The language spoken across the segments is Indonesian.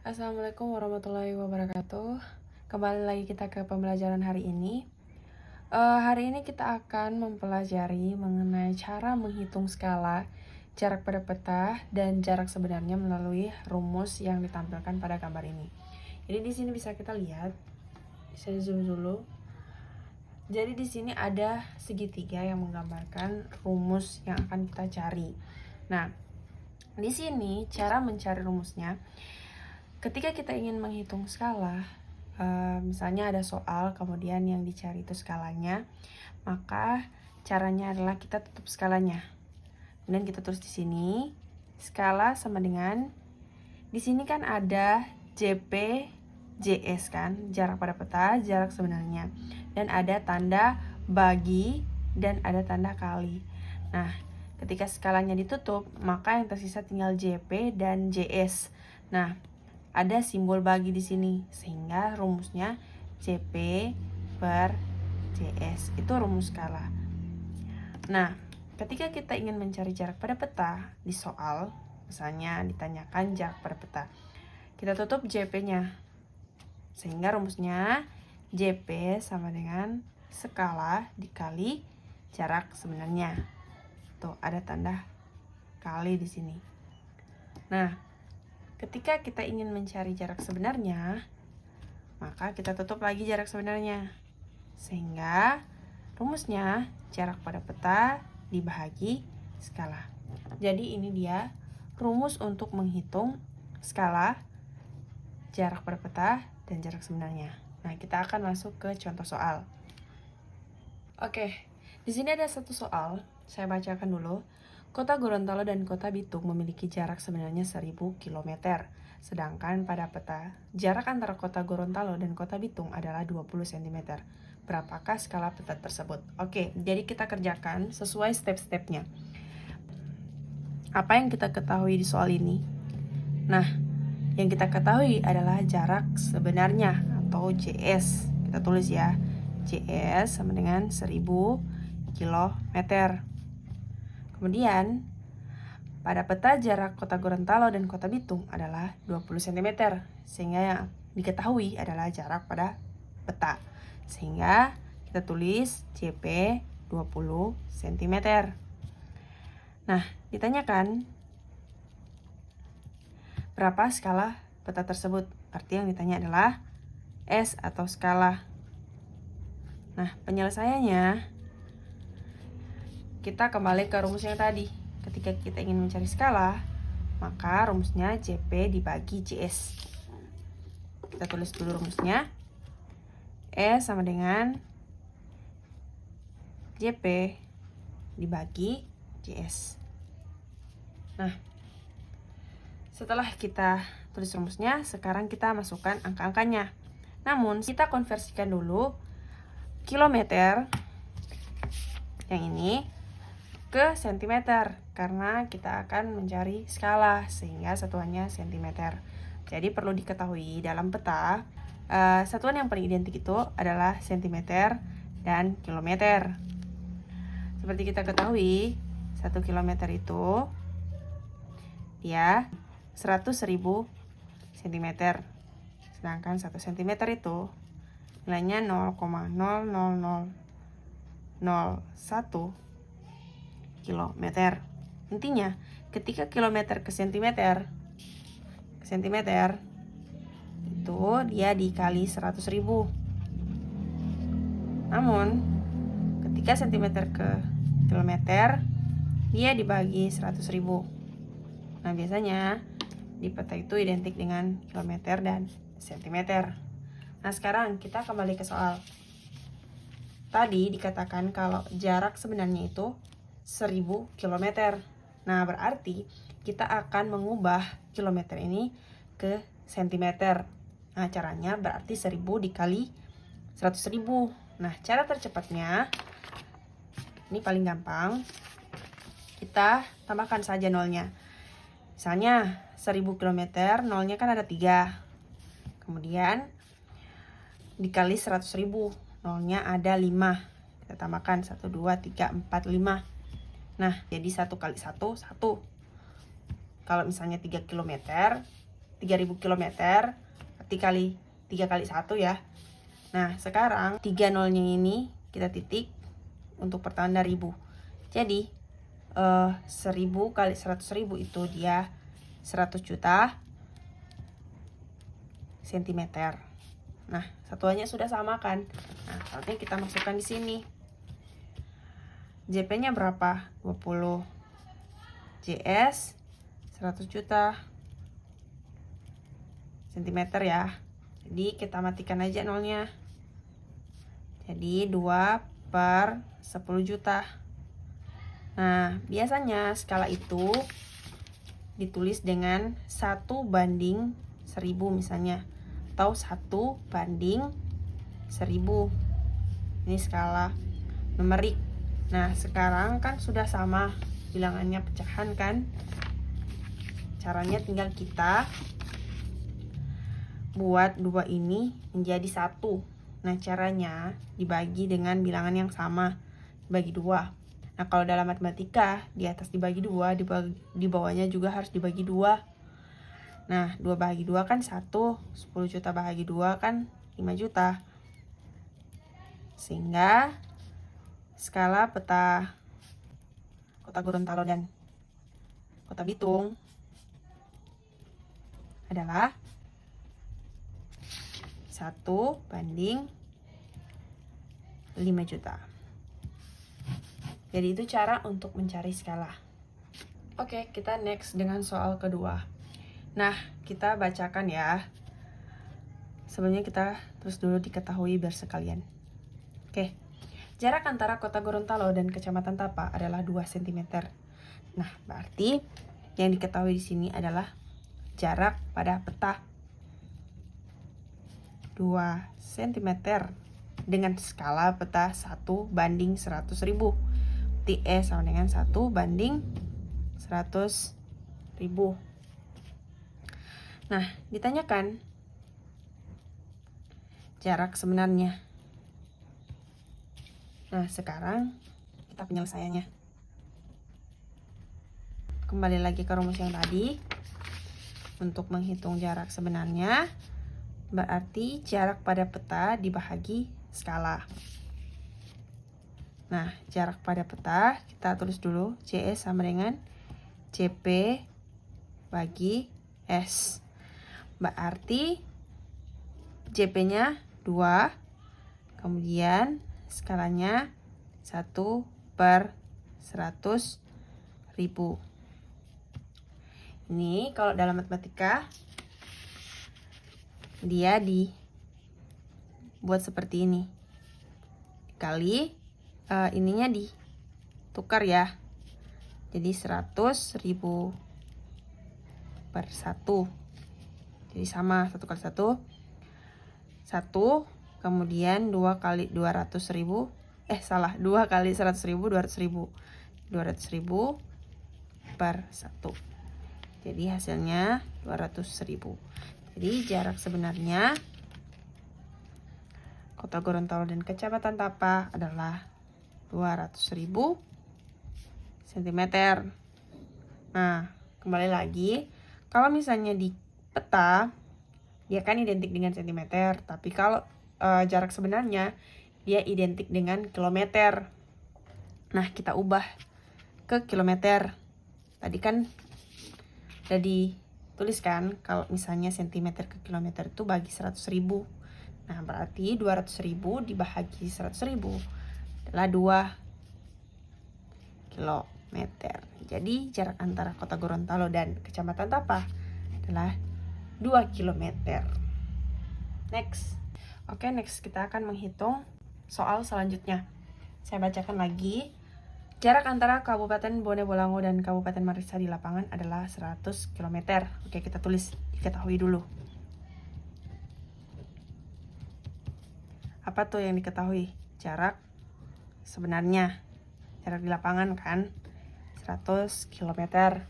Assalamualaikum warahmatullahi wabarakatuh. Kembali lagi kita ke pembelajaran hari ini. Hari ini kita akan mempelajari mengenai cara menghitung skala, jarak pada peta, dan jarak sebenarnya melalui rumus yang ditampilkan pada gambar ini. Jadi di sini bisa kita lihat, saya zoom dulu. Jadi di sini ada segitiga yang menggambarkan rumus yang akan kita cari. Nah, di sini cara mencari rumusnya. Ketika kita ingin menghitung skala, misalnya ada soal, kemudian yang dicari itu skalanya, maka caranya adalah kita tutup skalanya. Kemudian kita tulis di sini, skala sama dengan, di sini kan ada JP, JS kan, jarak pada peta, jarak sebenarnya. Dan ada tanda bagi, dan ada tanda kali. Nah, ketika skalanya ditutup, maka yang tersisa tinggal JP dan JS. Nah, ada simbol bagi di sini, sehingga rumusnya JP per JS. Itu rumus skala. Nah, ketika kita ingin mencari jarak pada peta di soal, misalnya ditanyakan jarak pada peta, kita tutup JP-nya. Sehingga rumusnya JP sama dengan skala dikali jarak sebenarnya. Tuh, ada tanda kali di sini. Nah, ketika kita ingin mencari jarak sebenarnya, maka kita tutup lagi jarak sebenarnya. Sehingga rumusnya jarak pada peta dibagi skala. Jadi ini dia rumus untuk menghitung skala, jarak pada peta, dan jarak sebenarnya. Nah, kita akan masuk ke contoh soal. Oke, di sini ada satu soal, saya bacakan dulu. Kota Gorontalo dan Kota Bitung memiliki jarak sebenarnya 1000 km. Sedangkan pada peta, jarak antara Kota Gorontalo dan Kota Bitung adalah 20 cm. Berapakah skala peta tersebut? Oke, jadi kita kerjakan sesuai step-stepnya. Apa yang kita ketahui di soal ini? Nah, yang kita ketahui adalah jarak sebenarnya atau JS. Kita tulis ya, JS sama dengan 1000 km. Kemudian, pada peta jarak Kota Gorontalo dan Kota Bitung adalah 20 cm, sehingga yang diketahui adalah jarak pada peta. Sehingga kita tulis JP 20 cm. Nah, ditanyakan berapa skala peta tersebut? Arti yang ditanya adalah S atau skala. Nah, penyelesaiannya kita kembali ke rumus yang tadi. Ketika kita ingin mencari skala, maka rumusnya JP dibagi JS. Kita tulis dulu rumusnya. S sama dengan JP dibagi JS. Nah, setelah kita tulis rumusnya, sekarang kita masukkan angka-angkanya. Namun, kita konversikan dulu kilometer yang ini ke cm, karena kita akan mencari skala sehingga satuannya cm. Jadi perlu diketahui dalam peta, satuan yang paling identik itu adalah cm dan kilometer. Seperti kita ketahui, 1 km itu dia 100.000 cm. Sedangkan 1 cm itu nilainya 0,00001 kilometer. Intinya, ketika kilometer ke cm itu dia dikali 100.000. Namun, ketika cm ke kilometer, dia dibagi 100.000. Nah, biasanya di peta itu identik dengan kilometer dan cm. Nah, sekarang kita kembali ke soal. Tadi dikatakan kalau jarak sebenarnya itu 1000 km. Nah, berarti kita akan mengubah kilometer ini ke cm. Nah, caranya berarti 1000 dikali 100.000. Nah, cara tercepatnya, ini paling gampang, kita tambahkan saja nolnya. Misalnya 1000 km, nolnya kan ada 3. Kemudian dikali 100.000, nolnya ada 5. Kita tambahkan 1, 2, 3, 4, 5. Nah, jadi 1 kali 1, 1. Kalau misalnya 3 km, 3000 km, berarti kali 3 kali 1 ya. Nah, sekarang 3 nolnya ini kita titik untuk pertanda ribu. Jadi 1000 kali 100.000 itu dia 100 juta sentimeter. Nah, satuannya sudah sama kan? Nah, saatnya kita masukkan di sini. JP-nya berapa? 20. JS 100 juta sentimeter ya. Jadi kita matikan aja nolnya. Jadi 2 per 10 juta. Nah, biasanya skala itu ditulis dengan 1/1000 misalnya, atau 1/1000. Ini skala numerik. Nah, sekarang kan sudah sama bilangannya pecahan kan. Caranya tinggal kita buat 2 ini menjadi 1. Nah, caranya dibagi dengan bilangan yang sama, dibagi 2. Nah, kalau dalam matematika, di atas dibagi 2, di bawahnya juga harus dibagi 2. Nah, 2 bahagi 2 kan 1, 10 juta bahagi 2 kan 5 juta. Sehingga skala peta Kota Gorontalo dan Kota Bitung adalah 1/5 juta. Jadi itu cara untuk mencari skala. Oke, kita next dengan soal kedua. Nah, kita bacakan ya. Sebenarnya kita terus dulu diketahui biar sekalian. Oke. Jarak antara Kota Gorontalo dan Kecamatan Tapa adalah 2 cm. Nah, berarti yang diketahui di sini adalah jarak pada peta 2 cm dengan skala peta 1/100.000. E sama dengan 1/100.000. Nah, ditanyakan jarak sebenarnya. Nah, sekarang kita penyelesaiannya. Kembali lagi ke rumus yang tadi. Untuk menghitung jarak sebenarnya, berarti jarak pada peta dibahagi skala. Nah, jarak pada peta kita tulis dulu. JS sama dengan CP bagi S. Berarti JP-nya 2, kemudian skalanya 1/100.000. Ini kalau dalam matematika dia dibuat seperti ini. Kali ininya ditukar ya. Jadi 100.000 per 1. Jadi sama 1 kali 1. 1, kemudian 2 kali 200.000. 2 kali 100.000, 200.000. 200.000 per 1. Jadi hasilnya 200.000. Jadi jarak sebenarnya Kota Gorontalo dan Kecamatan Tapa adalah 200.000 cm. Nah, kembali lagi, kalau misalnya di peta dia kan identik dengan cm, tapi kalau jarak sebenarnya dia identik dengan kilometer. Nah, kita ubah ke kilometer. Tadi kan udah dituliskan kalau misalnya cm ke kilometer itu bagi 100.000. Nah, berarti 200.000 dibagi 100.000 adalah 2 kilometer. Jadi jarak antara Kota Gorontalo dan Kecamatan Tapa adalah 2 kilometer. Next. Oke, next kita akan menghitung soal selanjutnya. Saya bacakan lagi. Jarak antara Kabupaten Bone Bolango dan Kabupaten Marissa di lapangan adalah 100 km. Oke, kita tulis, diketahui dulu. Apa tuh yang diketahui? Jarak sebenarnya. Jarak di lapangan kan 100 km.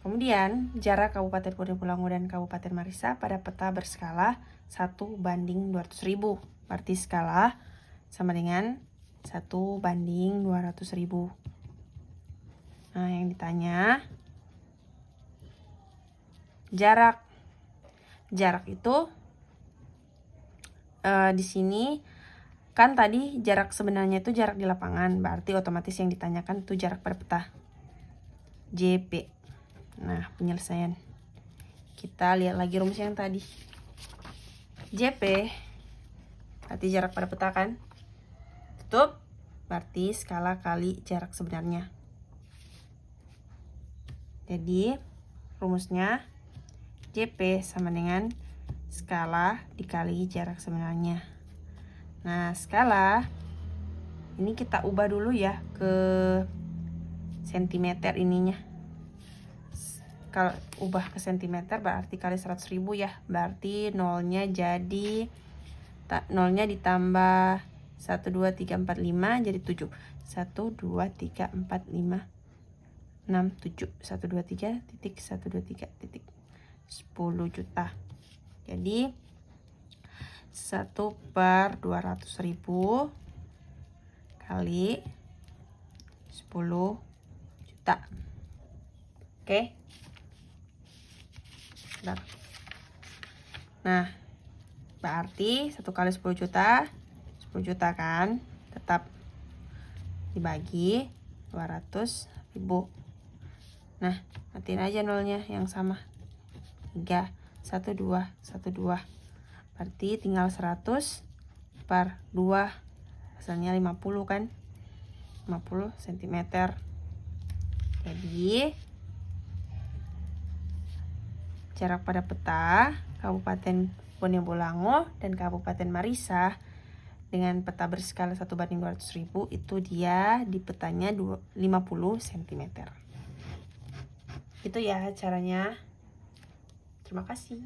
Kemudian, jarak Kabupaten Bone Bolango dan Kabupaten Marissa pada peta berskala 1/200.000. Berarti skala sama dengan 1/200.000. Nah, yang ditanya jarak jarak itu di sini kan tadi jarak sebenarnya itu jarak di lapangan, berarti otomatis yang ditanyakan itu jarak pada peta, JP. Nah, penyelesaian. Kita lihat lagi rumus yang tadi. JP berarti jarak pada peta kan? Tutup, berarti skala kali jarak sebenarnya. Jadi, rumusnya JP sama dengan skala dikali jarak sebenarnya. Nah, skala ini kita ubah dulu ya ke sentimeter ininya. Kalau ubah ke sentimeter berarti kali 100.000 ya. Berarti nolnya jadi nolnya ditambah 1 2 3 4 5 jadi 7. 1 2 3 4 5 6 7 1 2 3 titik 1 2 3 titik 10 juta. Jadi 1/200.000 kali 10 juta. Oke. Nah, berarti 1 kali 10 juta 10 juta kan, tetap dibagi 200.000. Nah, matiin aja nolnya yang sama. 3 1 2 1 2. Berarti tinggal 100/2, hasilnya 50 kan, 50 cm. Jadi jarak pada peta Kabupaten Bone Bolango dan Kabupaten Marissa dengan peta berskala 1/200.000 itu dia di petanya 50 cm. Itu ya caranya. Terima kasih.